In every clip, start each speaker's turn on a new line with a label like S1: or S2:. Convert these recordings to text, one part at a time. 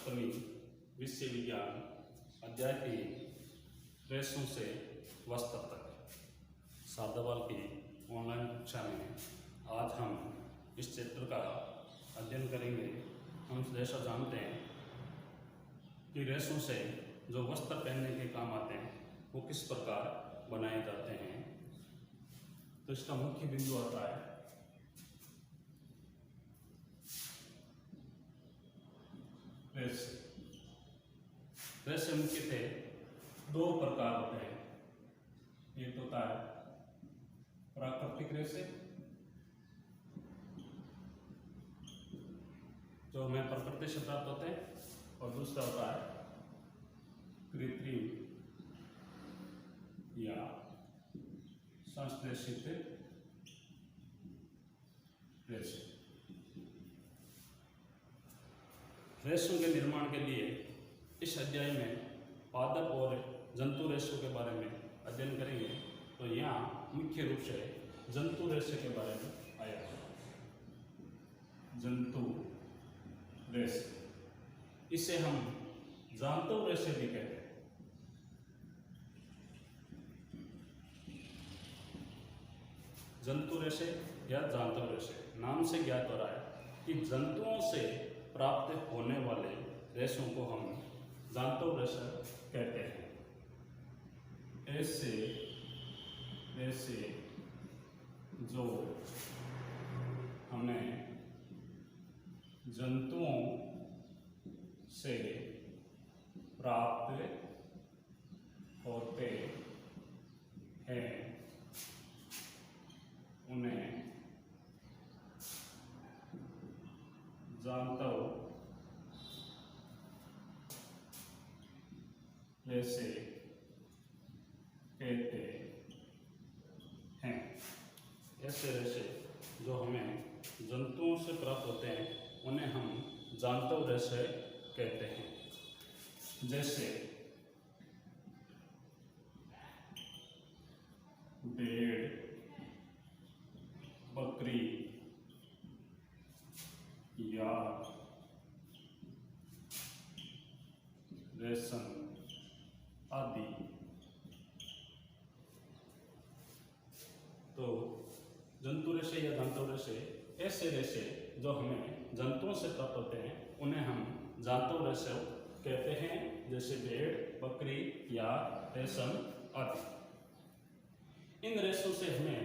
S1: सप्तमी विषय विज्ञान अध्याय 3 रेशों से वस्त्र तक सादावाल की ऑनलाइन कक्षा में आज हम इस चैप्टर का अध्ययन करेंगे। हम जैसा जानते हैं कि रेशों से जो वस्त्र पहनने के काम आते हैं वो किस प्रकार बनाए जाते हैं। तो इसका मुख्य बिंदु आता है रेशे। रेशे मुख्यतः दो प्रकार होते हैं। एक होता है प्राकृतिक रेशे जो हमें प्रकृति से प्राप्त होते हैं, और दूसरा होता है कृत्रिम या संश्लेषित रेशे। रेशों के निर्माण के लिए इस अध्याय में पादप और जंतु रेशों के बारे में अध्ययन करेंगे। तो यहाँ मुख्य रूप से जंतु रेशे के बारे में आया है। जंतु रेशे, इसे हम जांतव रेशे भी कहते हैं। जंतु रेशे या जांतव रेशे नाम से ज्ञात हो रहा है कि जंतुओं से प्राप्त होने वाले रेशों को हम जांतव रेशे कहते हैं। ऐसे रेशे जो हमें जंतुओं से प्राप्त होते हैं उन्हें जांतव रेशे कहते हैं। ऐसे रेशे जो हमें जंतुओं से प्राप्त होते हैं उन्हें हम जांतव रेशे कहते हैं। जैसे भेड़, बकरी या रेशम आदि। तो जंतु रेशे या जांतव रेशे ऐसे रेशे जो हमें जंतुओं से प्राप्त होते हैं उन्हें हम जांतव रेशे कहते हैं। जैसे भेड़, बकरी या रेशम आदि। इन रेशों से हमें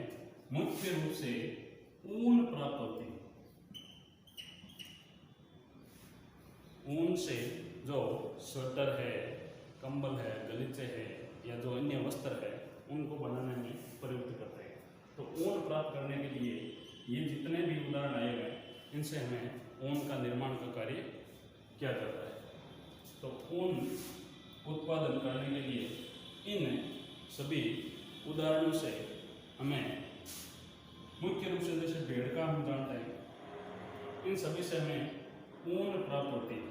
S1: मुख्य रूप से ऊन प्राप्त होती है। ऊन से जो स्वेटर है, कंबल है, गलीचे है या जो अन्य वस्त्र है उनको बनाने में प्रयुक्त करते हैं। तो ऊन प्राप्त करने के लिए ये जितने भी उदाहरण आए हुए हैं इनसे हमें ऊन का निर्माण का कार्य किया जाता है। तो ऊन उत्पादन करने के लिए इन सभी उदाहरणों से हमें मुख्य रूप से जैसे भेड़ का हम जानते हैं, इन सभी से हमें ऊन प्राप्त होती है।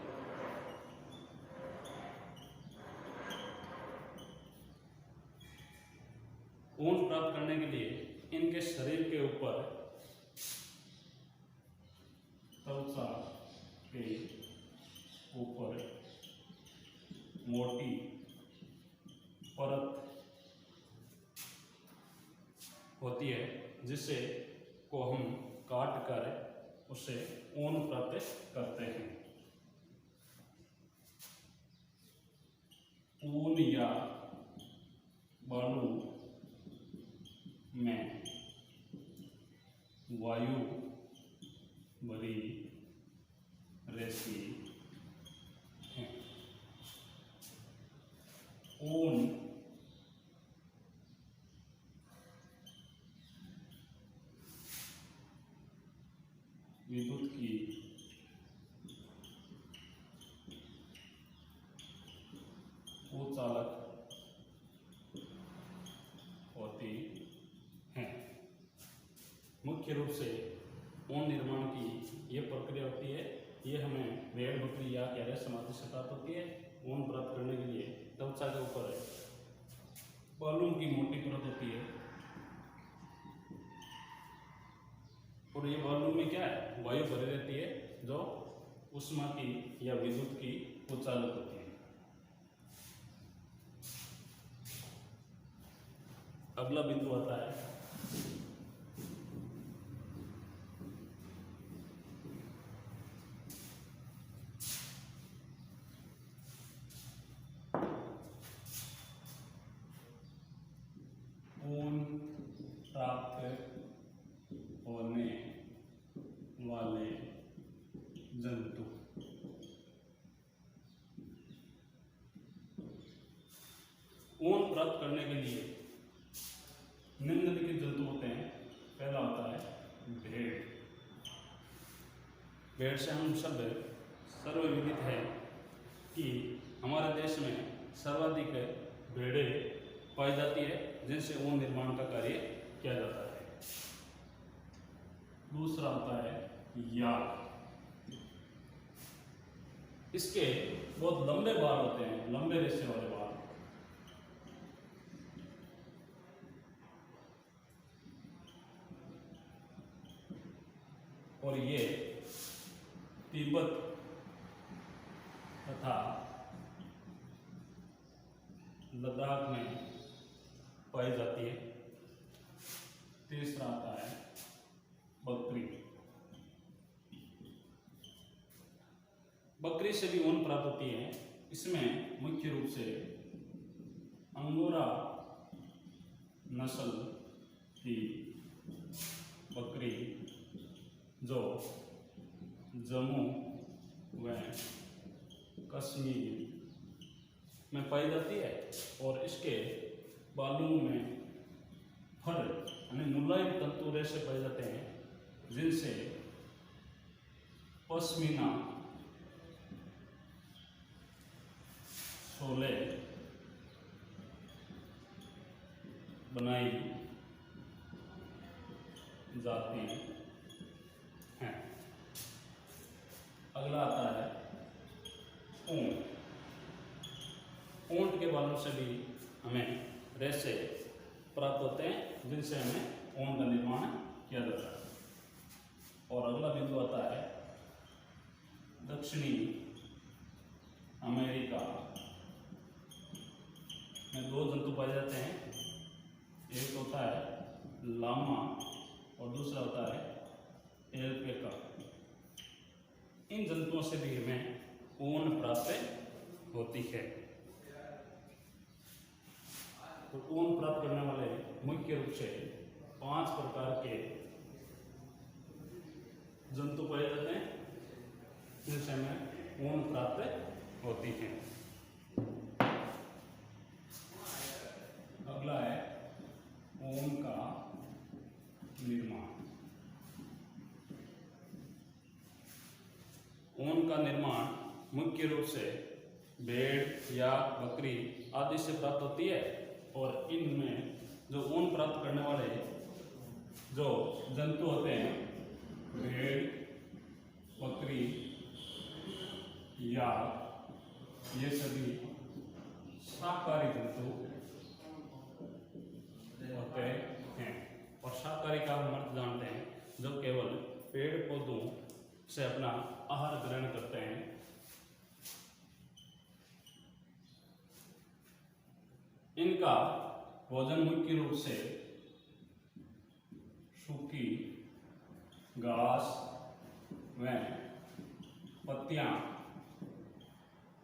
S1: ऊन प्राप्त करने के लिए इनके शरीर के ऊपर त्वचा के ऊपर मोटी परत होती है जिसे को हम काट कर उससे ऊन प्राप्त करते हैं। ऊन या बालू में वायु भरी रेशे हैं। ऊन विद्युत की चालक होती हैं। मुख्य रूप से ऊन निर्माण की ये प्रक्रिया होती है। ये हमें भेड़, बकरी या रेशम आदि से प्राप्त होती है। ऊन प्राप्त करने के लिए त्वचा के ऊपर बालू की मोटी परत होती है और ये बालू में क्या है, वायु भरी रहती है जो ऊष्मा की या विद्युत की उचालक होती है। अगला बिंदु आता है ऊन प्राप्त होने वाले जंतु। ऊन प्राप्त करने के लिए निम्नलिखित जंतु होते हैं। पहला होता है भेड़। भेड़ से हम सब सर्वविदित है कि हमारे देश में सर्वाधिक भेड़ें पाई जाती है, जिनसे ऊन निर्माण का कार्य किया जाता है। दूसरा होता है याक। इसके बहुत लंबे बाल होते हैं, लंबे रेशे वाले बाल। और ये तिब्बत तथा लद्दाख में पाई जाती है। तीसरा आता है बकरी। बकरी से भी ऊन प्राप्त होती है। इसमें मुख्य रूप से अंगोरा नस्ल की बकरी जो जम्मू व कश्मीर में पाई जाती है और इसके बालों में फर यानी मुलायम तंतु रेशे पाए जाते हैं, जिनसे पश्मीना शोले बनाई जाती हैं। अगला आता है ऊंट। ऊंट के बालों से भी हमें रेशे प्राप्त होते हैं, जिनसे हमें ऊन का निर्माण किया जाता है। और अगला बिंदु आता है दक्षिणी अमेरिका में दो जंतु पाए जाते हैं। एक होता है लामा और दूसरा होता है एल्पेका। इन जंतुओं से भी हमें ऊन प्राप्त होती है। तो ऊन प्राप्त करने वाले मुख्य रूप से 5 प्रकार के जंतु पाए जाते हैं, जिनसे हमें ऊन प्राप्त होती है। अगला है ऊन का निर्माण। ऊन का निर्माण मुख्य रूप से भेड़ या बकरी आदि से प्राप्त होती है। और इनमें जो ऊन प्राप्त करने वाले जो जंतु होते हैं, भेड़, बकरी या ये सभी शाकाहारी जंतु होते हैं। और शाकाहारी का हम अर्थ जानते हैं, जो केवल पेड़ पौधों से अपना आहार ग्रहण करते हैं। इनका भोजन मुख्य रूप से सूखी घास व पत्तियां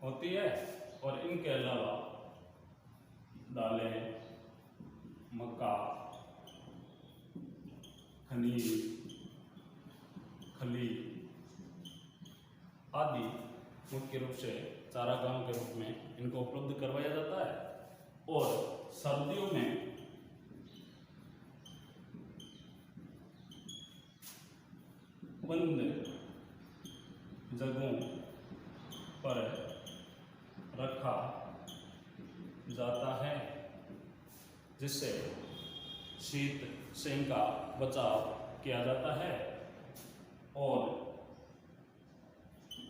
S1: होती है। और इनके अलावा दालें, मक्का, खनीर, खली आदि मुख्य रूप से चारागाहों के रूप में इनको उपलब्ध करवाया जाता है। और सर्दियों में बंद जगहों पर रखा जाता है, जिससे शीत से इनका बचाव किया जाता है। और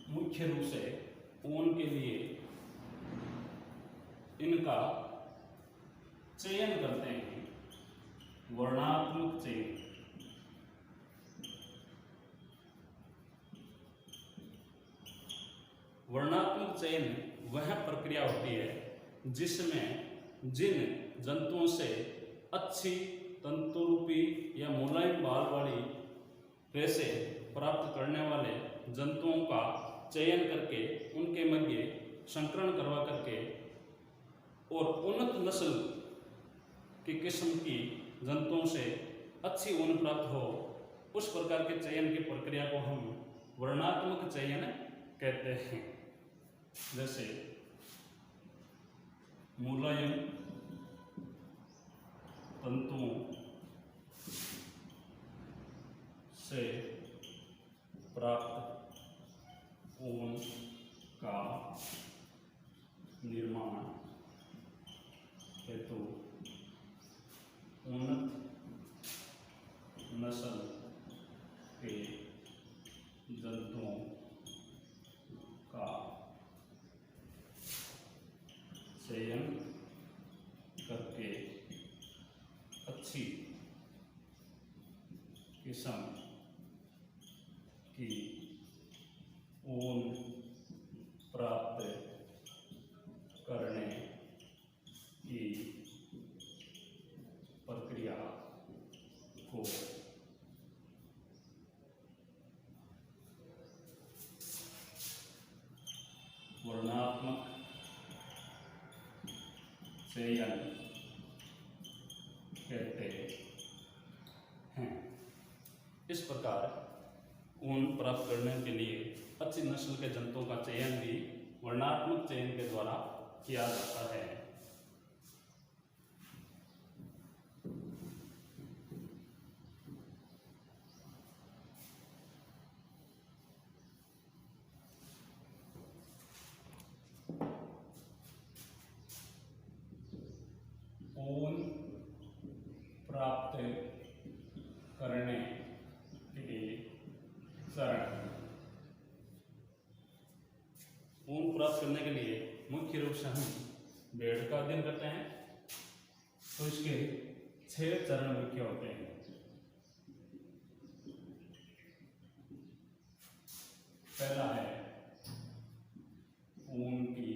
S1: मुख्य रूप से ऊन के लिए इनका चयन करते हैं, वर्णात्मक चयन। वर्णात्मक चयन वह प्रक्रिया होती है जिसमें जिन जंतुओं से अच्छी तंतुरूपी या मुलायम बाल वाली रेशें प्राप्त करने वाले जंतुओं का चयन करके उनके मध्य संकरण करवा करके और उन्नत नस्ल की किस्म की जंतुओं से अच्छी ऊन प्राप्त हो, उस प्रकार के चयन की प्रक्रिया को हम वर्णात्मक चयन कहते हैं। जैसे मुलायम तंतुओं से प्राप्त ऊन का निर्माण हेतु उन्नत नस्ल के जंतुओं का चयन करके अच्छी किस्म की ऊन प्राप्त करने की प्रक्रिया को वर्णात्मक चयन कहते हैं। इस प्रकार ऊन प्राप्त करने के लिए अच्छी नस्ल के जंतुओं का चयन भी वर्णात्मक चयन के द्वारा किया जाता है। ऊन प्राप्त करने के चरण। ऊन प्राप्त करने के लिए मुख्य रूप से हम भेड़ का अध्ययन करते हैं, तो इसके 6 चरण मुख्य होते हैं। पहला है ऊन की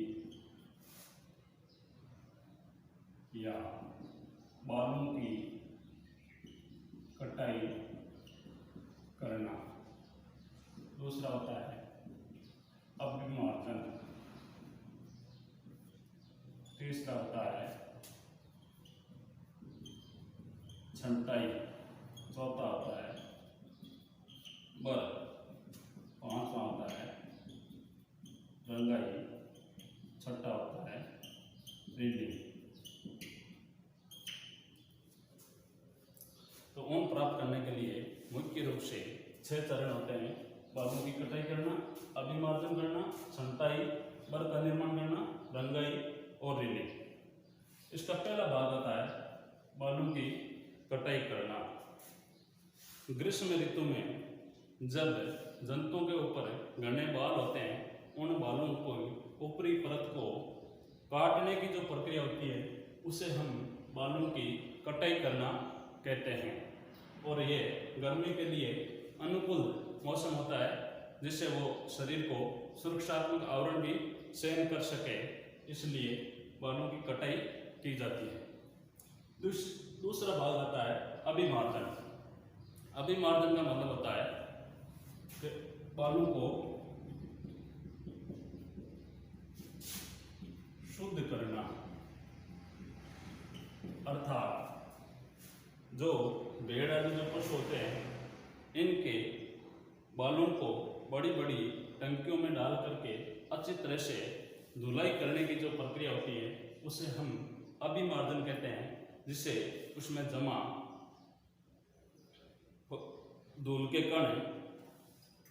S1: या बालों की कटाई करना। दूसरा होता है अभिमार्जन। तीसरा होता है छंटाई। चौथा होता है बर। पांचवा होता है रंगाई। छठा होता है रीडिंग। तो ऊन प्राप्त करने के लिए मुख्य रूप से 6 चरण होते हैं। बालों की कटाई करना, अभिमार्जन करना, छंटाई, बर का निर्माण करना, रंगाई और रीलिंग। इसका पहला भाग होता है बालों की कटाई करना। ग्रीष्म ऋतु में जब जंतुओं के ऊपर घने बाल होते हैं, उन बालों को ऊपरी परत को काटने की जो प्रक्रिया होती है उसे हम बालों की कटाई करना कहते हैं। और ये गर्मी के लिए अनुकूल मौसम होता है, जिससे वो शरीर को सुरक्षात्मक आवरण भी सहन कर सके, इसलिए बालों की कटाई की जाती है। दूसरा भाग आता है अभिमार्जन। अभिमार्जन का मतलब होता है कि बालों को शुद्ध करना, अर्थात जो भेड़ आदि जो पशु होते हैं, इनके बालों को बड़ी बड़ी टंकियों में डाल करके अच्छी तरह से धुलाई करने की जो प्रक्रिया होती है उसे हम अभिमार्जन कहते हैं, जिससे उसमें जमा धूल के कण,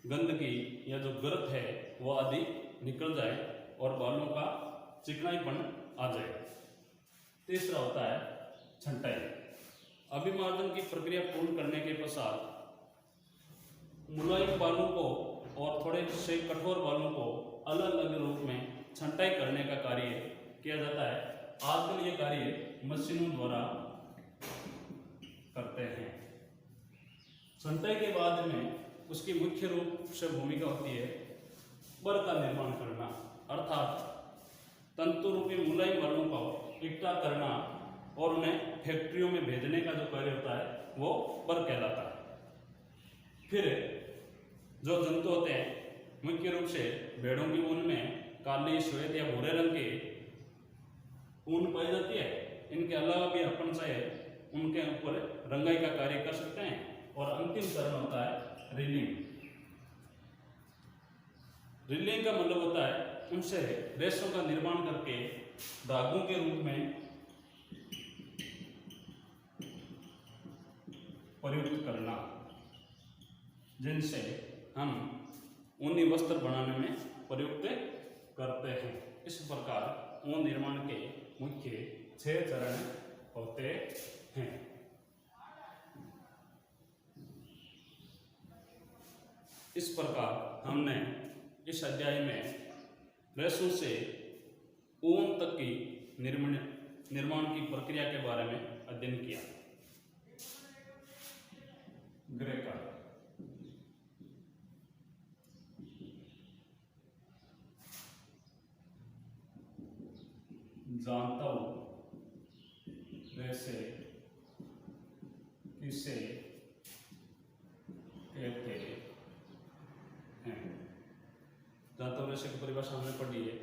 S1: गंदगी या जो गर्त है वो आदि निकल जाए और बालों का चिकनाईपन आ जाए। तीसरा होता है छंटाई। अभिमार्जन की प्रक्रिया पूर्ण करने के पश्चात मुलायम बालों को और थोड़े से कठोर बालों को अलग अलग रूप में छंटाई करने का कार्य किया जाता है। आजकल ये कार्य मशीनों द्वारा करते हैं। छंटाई के बाद में उसकी मुख्य रूप से भूमिका होती है बर का निर्माण करना, अर्थात तंतु रूपी मुलायम वर्णों को इकट्ठा करना और उन्हें फैक्ट्रियों में भेजने का जो कार्य होता है वो बर कहलाता है। फिर जो जंतु होते हैं, मुख्य रूप से भेड़ों की ऊन में काली, श्वेत या भूरे रंग की ऊन पाई जाती है। इनके अलावा भी अपन चाहे उनके ऊपर रंगाई का कार्य कर सकते हैं। और अंतिम चरण होता है रीलिंग। रीलिंग का मतलब होता है उनसे रेशों का निर्माण करके धागों के रूप में प्रयुक्त करना, जिनसे हम ऊनी वस्त्र बनाने में प्रयुक्त करते हैं। इस प्रकार ऊन निर्माण के मुख्य 6 चरण होते हैं। इस प्रकार हमने इस अध्याय में रेशों से ऊन तक की निर्माण की प्रक्रिया के बारे में अध्ययन किया। ग्रेकर जानता हूं रेशे किसे कहते हैं। जानता हूं रेशे की परिभाषा हमने पढ़ी है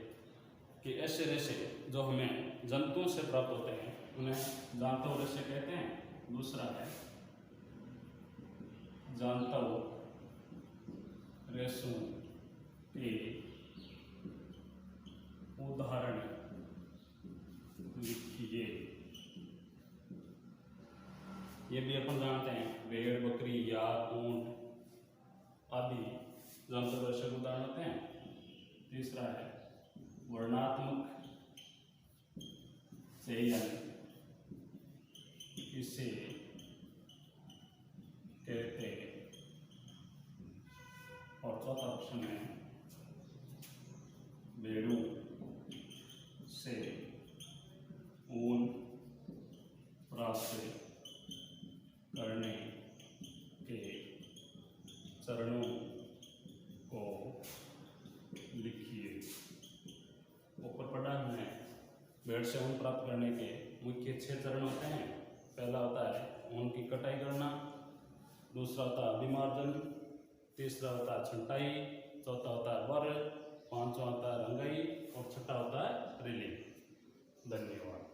S1: कि ऐसे रेशे जो हमें जंतुओं से प्राप्त होते हैं उन्हें जानता हूं रेशे कहते हैं। दूसरा है जानता हूं रेशों के उदाहरण लिखिए। ये भी अपन जानते हैं, भेड़, बकरी, याक, ऊंट आदि जानता हूं रेशे के उदाहरण होते हैं। तीसरा है वर्णात्मक चयन किसे कहते हैं। और चौथा ऑप्शन है भेड़ों से ऊन प्राप्त करने के चरणों को लिखिए। ऊपर पढ़ा हमने भेड़ से ऊन प्राप्त करने के मुख्य 6 चरण होते हैं। पहला होता है ऊन की कटाई करना, दूसरा होता है अभिमार्जन, तीसरा होता है छंटाई, चौथा होता है बर, पांचवा होता है रंगाई और छठा होता है रीलिंग। धन्यवाद।